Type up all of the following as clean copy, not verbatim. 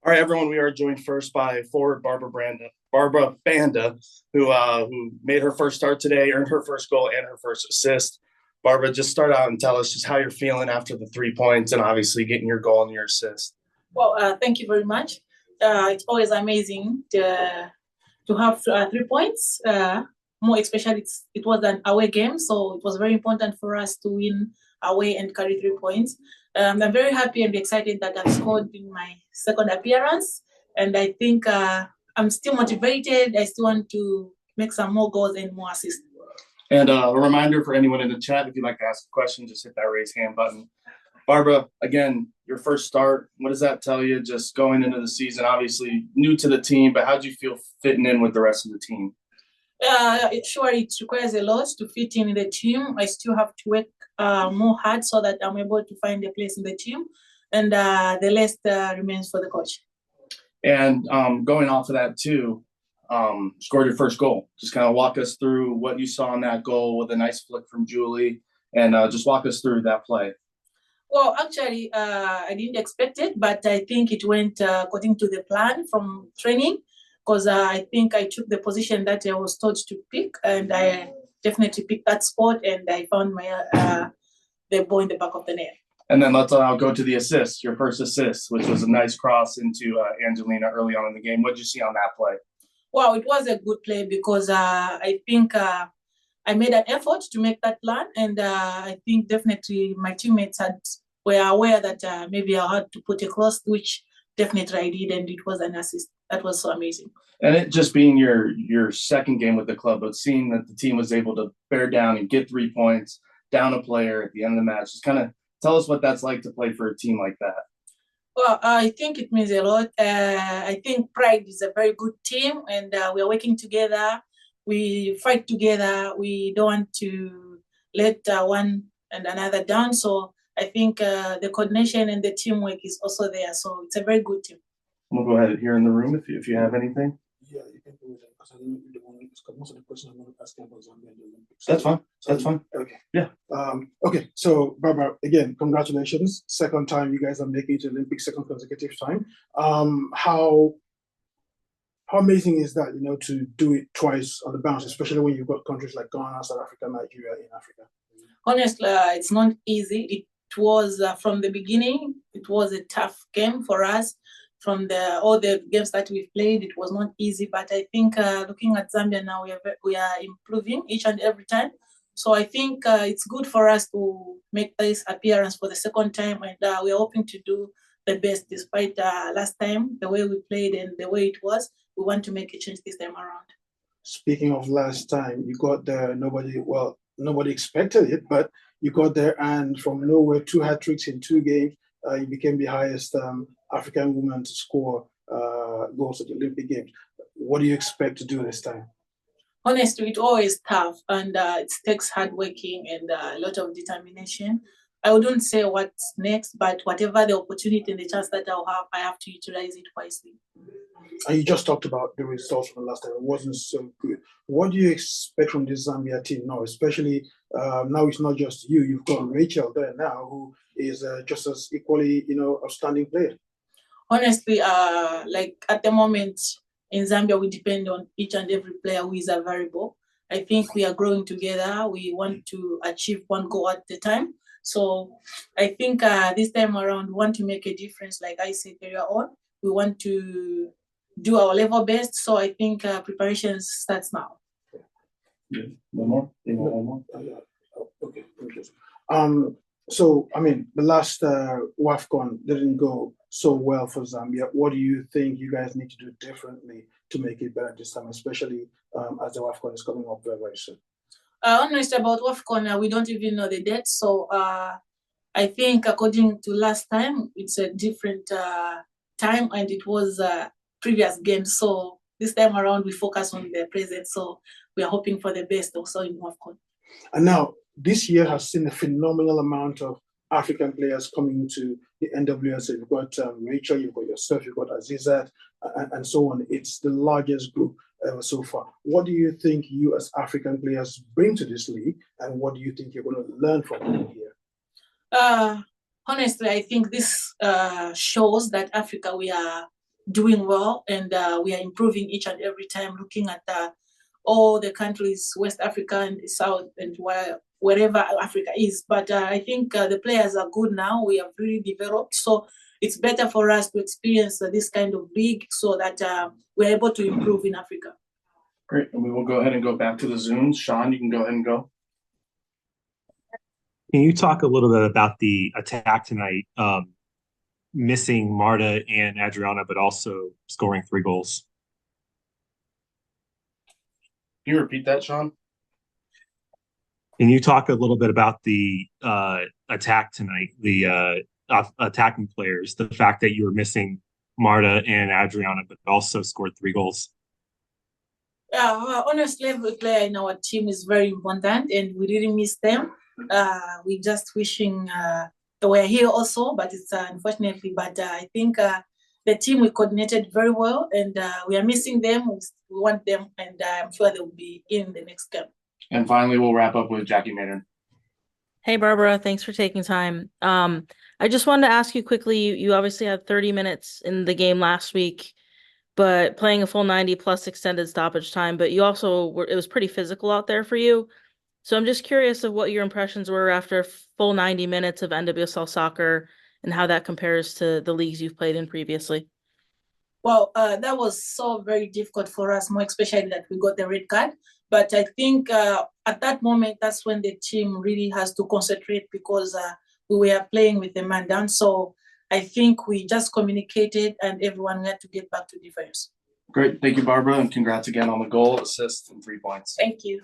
All right, everyone. We are joined first by forward Barbara Banda, who made her first start today, earned her first goal and her first assist. Barbara, just start out and tell us just how you're feeling after the 3 points and obviously getting your goal and your assist. Well, thank you very much. It's always amazing to have 3 points. More especially, it was an away game, so it was very important for us to win away and carry 3 points. I'm very happy and excited that I've scored in my second appearance, and I think I'm still motivated. I still want to make some more goals and more assists. And a reminder for anyone in the chat, if you'd like to ask a question, just hit that raise hand button. Barbara, again, your first start, what does that tell you just going into the season? Obviously new to the team, but how do you feel fitting in with the rest of the team? It requires a lot to fit in the team. I still have to work more hard so that I'm able to find a place in the team, and the rest remains for the coach. And going off of that too, scored your first goal. Just kind of walk us through what you saw in that goal with a nice flick from Julie, and just walk us through that play. Well, actually, I didn't expect it, but I think it went according to the plan from training, because I think I took the position that I was told to pick, and I definitely picked that spot, and I found the ball in the back of the net. And then let's go to the assist, your first assist, which was a nice cross into Angelina early on in the game. What did you see on that play? Well, it was a good play because I think I made an effort to make that plan, and I think definitely my teammates were aware that maybe I had to put a cross, which definitely I did, and it was an assist. That was so amazing. And it just being your second game with the club, but seeing that the team was able to bear down and get 3 points, down a player at the end of the match, just kind of tell us what that's like to play for a team like that. Well, I think it means a lot. I think Pride is a very good team, and we are working together. We fight together. We don't want to let one and another down. So I think the coordination and the teamwork is also there. So it's a very good team. We'll go ahead here in the room if you have anything. Yeah, you can do it because I don't really want to, because most of the questions I'm going to ask about Zambia and the Olympics. That's fine. That's fine. Okay. Yeah. Okay. So, Barbara, again, congratulations. Second time you guys are making it to the Olympics, second consecutive time. How amazing is that, to do it twice on the bounce, especially when you've got countries like Ghana, South Africa, Nigeria in Africa? Honestly, it's not easy. It was from the beginning. It was a tough game for us. From all the games that we've played, it was not easy. But I think looking at Zambia now, we are improving each and every time. So I think it's good for us to make this appearance for the second time, and we are hoping to do the best despite last time, the way we played and the way it was. We want to make a change this time around. Speaking of last time, you got there, nobody expected it, but you got there, and from nowhere, 2 hat-tricks in 2 games. You became the highest African woman to score goals at the Olympic Games. What do you expect to do this time? Honestly, it's always tough, and it takes hard working and a lot of determination. I wouldn't say what's next, but whatever the opportunity and the chance that I have to utilize it wisely. And you just talked about the results from the last time. It wasn't so good. What do you expect from this Zambia team now, especially now it's not just you. You've got Rachel there now, who is just as equally, outstanding player. Honestly, like at the moment in Zambia, we depend on each and every player who is a variable. I think we are growing together. We want to achieve one goal at a time. So I think this time around, we want to make a difference. Like I said earlier on, we want to do our level best. So I think preparation starts now. Yeah. One more? One more? Okay. So, the last WAFCON didn't go so well for Zambia. What do you think you guys need to do differently to make it better this time, especially as the WAFCON is coming up very, very soon? Honestly, about WAFCON, we don't even know the date. So I think according to last time, it's a different time, and it was previous games. So this time around, we focus on the present. So we are hoping for the best also in WAFCON. And now, this year has seen a phenomenal amount of African players coming to the NWSL. You've got Rachel, you've got yourself, you've got Azizat, and so on. It's the largest group ever so far. What do you think you as African players bring to this league, and what do you think you're going to learn from here? Honestly, I think this shows that Africa, we are doing well, and we are improving each and every time, looking at all the countries, West Africa and the South, and wherever Africa is. But I think the players are good now. We have really developed. So it's better for us to experience this kind of league so that we're able to improve in Africa. Great. And we will go ahead and go back to the Zooms. Sean, you can go ahead and go. Can you talk a little bit about the attack tonight, missing Marta and Adriana, but also scoring 3 goals? Can you repeat that, Sean? Can you talk a little bit about the attack tonight, the attacking players, the fact that you were missing Marta and Adriana, but also scored 3 goals? Honestly, every player in our team is very important, and we didn't miss them. We just wishing they were here also, but it's unfortunately. But I think the team, we coordinated very well, and we are missing them. We want them, and I'm sure they will be in the next game. And finally, we'll wrap up with Jackie Maynard. Hey, Barbara, thanks for taking time. I just wanted to ask you quickly, you obviously had 30 minutes in the game last week, but playing a full 90 plus extended stoppage time, but you also it was pretty physical out there for you. So I'm just curious of what your impressions were after full 90 minutes of NWSL soccer and how that compares to the leagues you've played in previously. Well, that was so very difficult for us, more especially that we got the red card. But I think at that moment, that's when the team really has to concentrate, because we were playing with the man down. So I think we just communicated and everyone had to get back to defense. Great. Thank you, Barbara, and congrats again on the goal, assist, and 3 points. Thank you.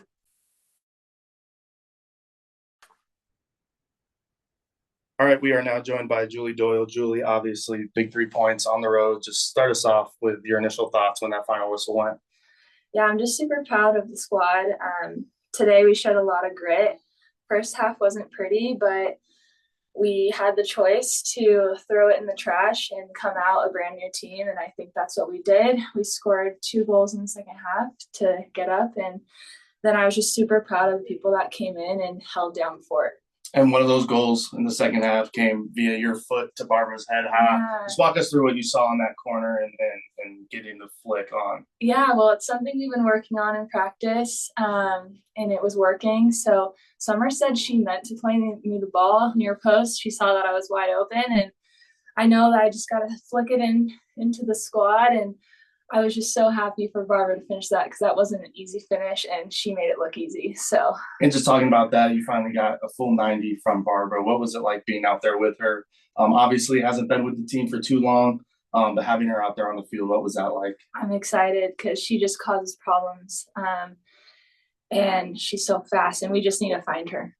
All right, we are now joined by Julie Doyle. Julie, obviously, big 3 points on the road. Just start us off with your initial thoughts when that final whistle went. Yeah, I'm just super proud of the squad. Today we showed a lot of grit. First half wasn't pretty, but we had the choice to throw it in the trash and come out a brand new team, and I think that's what we did. We scored 2 goals in the second half to get up, and then I was just super proud of the people that came in and held down the fort. And one of those goals in the second half came via your foot to Barbara's head. Just walk us through what you saw in that corner and getting the flick on. Yeah, well, it's something we've been working on in practice, and it was working. So Summer said she meant to play me the ball near post. She saw that I was wide open, and I know that I just got to flick it into the squad, and I was just so happy for Barbara to finish that, because that wasn't an easy finish, and she made it look easy. So. And just talking about that, you finally got a full 90 from Barbara. What was it like being out there with her? Obviously, hasn't been with the team for too long, but having her out there on the field, what was that like? I'm excited because she just causes problems, and she's so fast, and we just need to find her.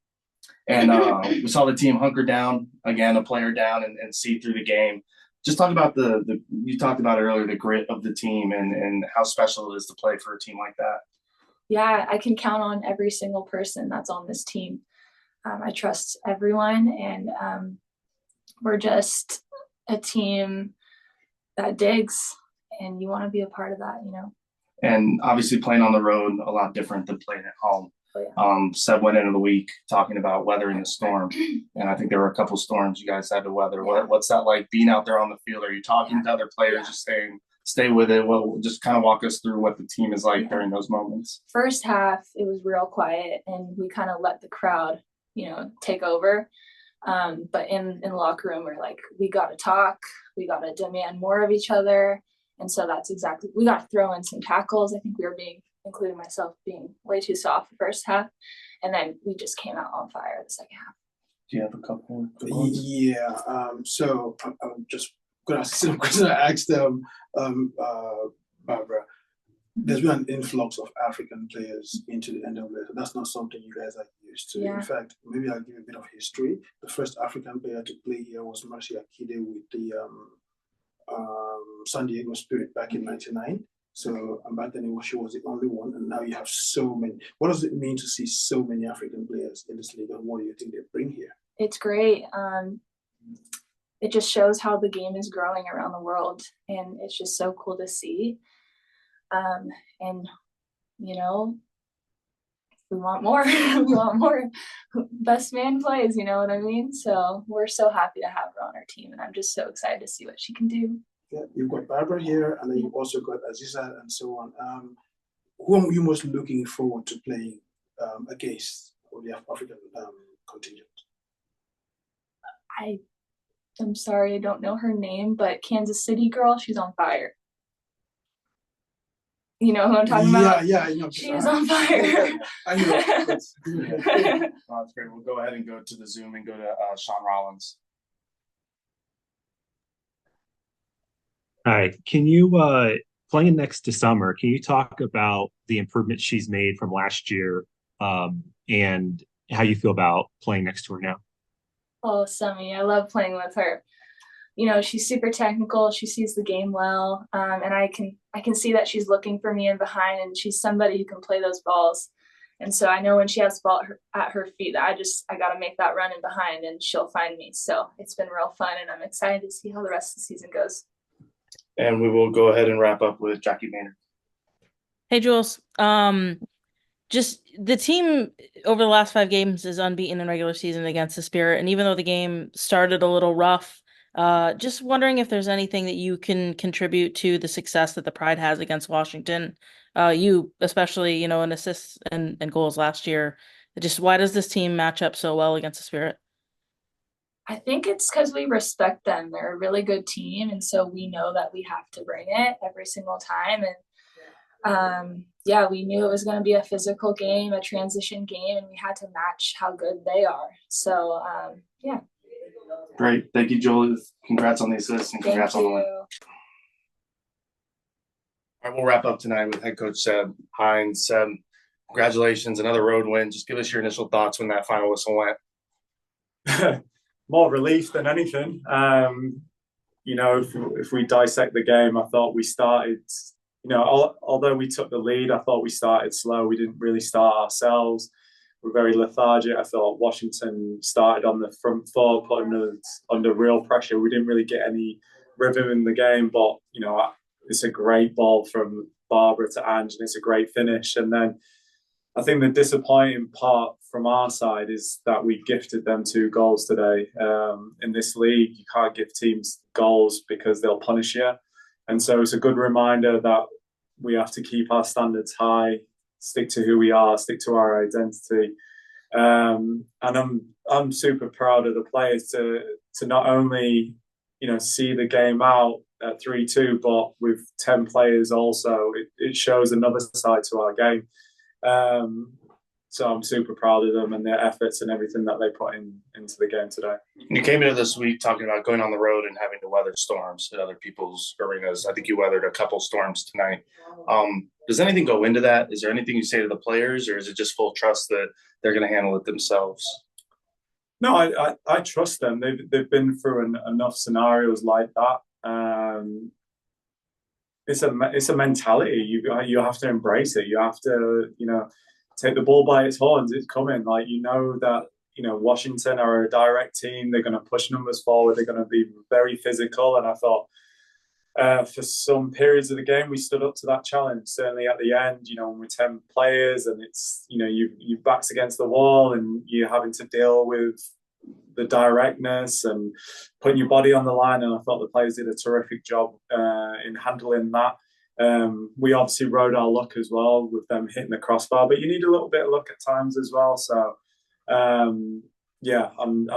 And we saw the team hunker down, again, a player down, and see through the game. Just talk about you talked about earlier, the grit of the team and how special it is to play for a team like that. Yeah, I can count on every single person that's on this team. I trust everyone, and we're just a team that digs, and you want to be a part of that, you know. And obviously playing on the road, a lot different than playing at home. Oh, yeah. Seb went into the week talking about weathering the storm, and I think there were a couple storms you guys had to weather. Yeah. What's that like being out there on the field? Are you talking to other players, just saying stay with it? Well, just kind of walk us through what the team is like during those moments. First half, it was real quiet, and we kind of let the crowd, take over. But in the locker room, we're like, we got to talk, we got to demand more of each other. And so that's exactly, we got to throw in some tackles. I think we were including myself, being way too soft the first half. And then we just came out on fire the second half. Do you have a couple? Yeah. So I'm just going to ask some questions I asked Barbara. There's been an influx of African players into the NWS. That's not something you guys are used to. Yeah. In fact, maybe I'll give you a bit of history. The first African player to play here was Mercy Akide with the San Diego Spirit back in '99. So back then she was the only one, and now you have so many. What does it mean to see so many African players in this league, and what do you think they bring here? It's great. It just shows how the game is growing around the world, and it's just so cool to see. And we want more. We want more. Best man plays, you know what I mean? So we're so happy to have her on our team, and I'm just so excited to see what she can do. Yeah, you've got Barbara here, and then you've also got Aziza and so on. Who are you most looking forward to playing against for the African contingent? I'm sorry, I don't know her name, but Kansas City girl, she's on fire. You know who I'm talking about? Yeah, I know. She is on fire. I know. That's great. We'll go ahead and go to the Zoom and go to Sean Rollins. All right. Can you playing next to Summer, can you talk about the improvements she's made from last year, and how you feel about playing next to her now? Oh, Summy, I love playing with her. You know, she's super technical. She sees the game well, and I can see that she's looking for me in behind, and she's somebody who can play those balls. And so I know when she has the ball at her feet, that I got to make that run in behind, and she'll find me. So it's been real fun, and I'm excited to see how the rest of the season goes. And we will go ahead and wrap up with Jackie Maynard. Hey, Jules. Just the team over the last 5 games is unbeaten in regular season against the Spirit. And even though the game started a little rough, just wondering if there's anything that you can contribute to the success that the Pride has against Washington. You, especially, in assists and goals last year. Just why does this team match up so well against the Spirit? I think it's because we respect them. They're a really good team, and so we know that we have to bring it every single time. And we knew it was going to be a physical game, a transition game, and we had to match how good they are. So, Great. Thank you, Joel. Congrats on the assist and congrats on the win. All right, we'll wrap up tonight with head coach Seb Hines. Seb, congratulations, another road win. Just give us your initial thoughts when that final whistle went. More relief than anything. If we dissect the game, I thought we started, although we took the lead, I thought we started slow. We didn't really start ourselves. We're very lethargic. I thought Washington started on the front foot, putting us under real pressure. We didn't really get any rhythm in the game, but, it's a great ball from Barbara to Ange, and it's a great finish. And then I think the disappointing part from our side is that we gifted them 2 goals today. In this league, you can't give teams goals because they'll punish you. And so it's a good reminder that we have to keep our standards high, stick to who we are, stick to our identity. And I'm super proud of the players to not only, see the game out at 3-2, but with 10 players also, it shows another side to our game. So I'm super proud of them and their efforts and everything that they put into the game today. You came into this week talking about going on the road and having to weather storms at other people's arenas. I think you weathered a couple storms tonight. Does anything go into that? Is there anything you say to the players, or is it just full trust that they're going to handle it themselves? No, I trust them. They've been through enough scenarios like that. It's a mentality. You have to embrace it. You have to, take the ball by its horns. It's coming. That, Washington are a direct team. They're going to push numbers forward. They're going to be very physical. And I thought for some periods of the game, we stood up to that challenge. Certainly at the end, when we're 10 players and it's, your back's against the wall and you're having to deal with the directness and putting your body on the line. And I thought the players did a terrific job in handling that. We obviously rode our luck as well with them hitting the crossbar, but you need a little bit of luck at times as well. So, I'm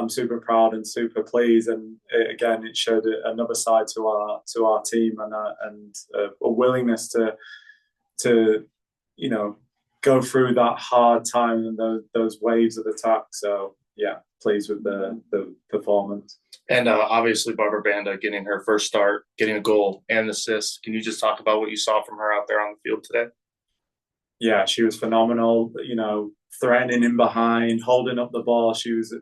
super proud and super pleased. And it showed another side to our team and a willingness to go through that hard time and those waves of attack. So, pleased with the performance. And obviously, Barbra Banda getting her first start, getting a goal and an assist. Can you just talk about what you saw from her out there on the field today? Yeah, she was phenomenal. Threatening in behind, holding up the ball. She was a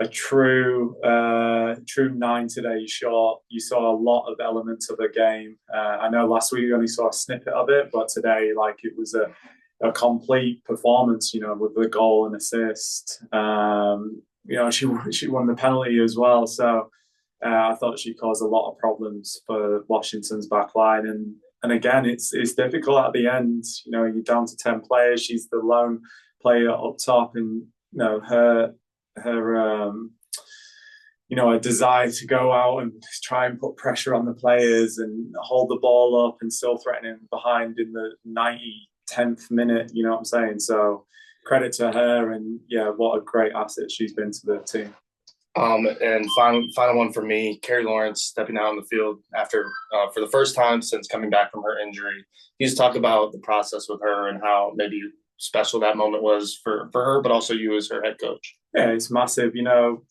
true 9 today. Shot. You saw a lot of elements of the game. I know last week you only saw a snippet of it, but today, it was a complete performance. With the goal and assist. She won the penalty as well. So I thought she caused a lot of problems for Washington's back line. And again, it's difficult at the end. You're down to 10 players. She's the lone player up top, and her a desire to go out and try and put pressure on the players and hold the ball up and still threatening behind in the 10th minute, you know what I'm saying? So credit to her, and yeah, what a great asset she's been to the team. And final one for me, Carrie Lawrence stepping out on the field after for the first time since coming back from her injury. Can you just talk about the process with her and how maybe special that moment was for her, but also you as her head coach? Yeah, it's massive.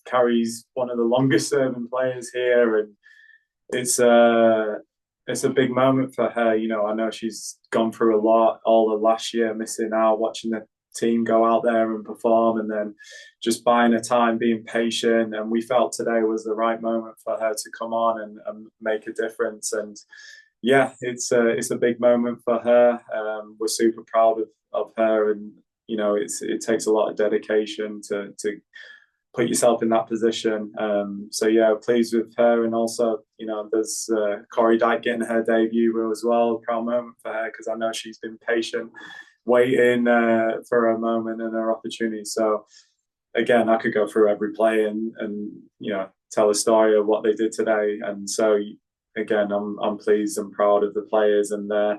Carrie's one of the longest serving players here, and it's a big moment for her. I know she's gone through a lot all of last year, missing out, watching the team go out there and perform, and then just buying her time, being patient. And we felt today was the right moment for her to come on and make a difference. And yeah, it's a big moment for her. We're super proud of her, and it takes a lot of dedication to put yourself in that position. So yeah, pleased with her. And also, there's Corey Dyke getting her debut as well. Proud moment for her, because I know she's been patient, waiting for her moment and her opportunity. So again, I could go through every play and tell a story of what they did today. And so again, I'm pleased and proud of the players and their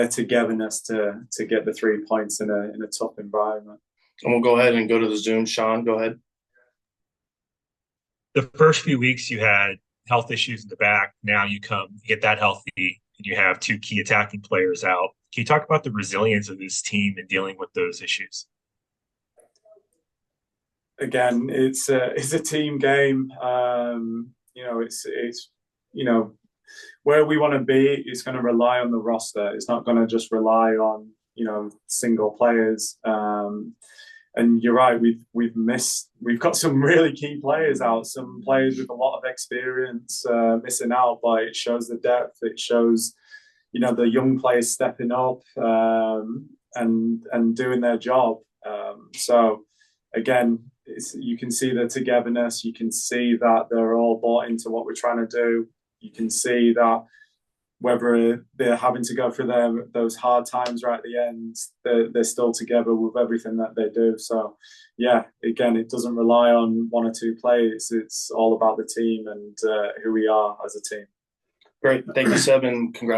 togetherness to get the 3 points in a tough environment. And we'll go ahead and go to the Zoom. Sean, go ahead. The first few weeks you had health issues in the back. Now you get that healthy, and you have 2 key attacking players out. Can you talk about the resilience of this team in dealing with those issues? Again, it's a team game. It's where we want to be is going to rely on the roster. It's not going to just rely on single players. And you're right, we've got some really key players out, some players with a lot of experience missing out, but it shows the depth. It shows the young players stepping up and doing their job. So again, you can see the togetherness. You can see that they're all bought into what we're trying to do. You can see that whether they're having to go through those hard times right at the end, they're still together with everything that they do. So yeah, again, it doesn't rely on 1 or 2 players. It's all about the team and who we are as a team. Great. Thank you, Seb, and congrats.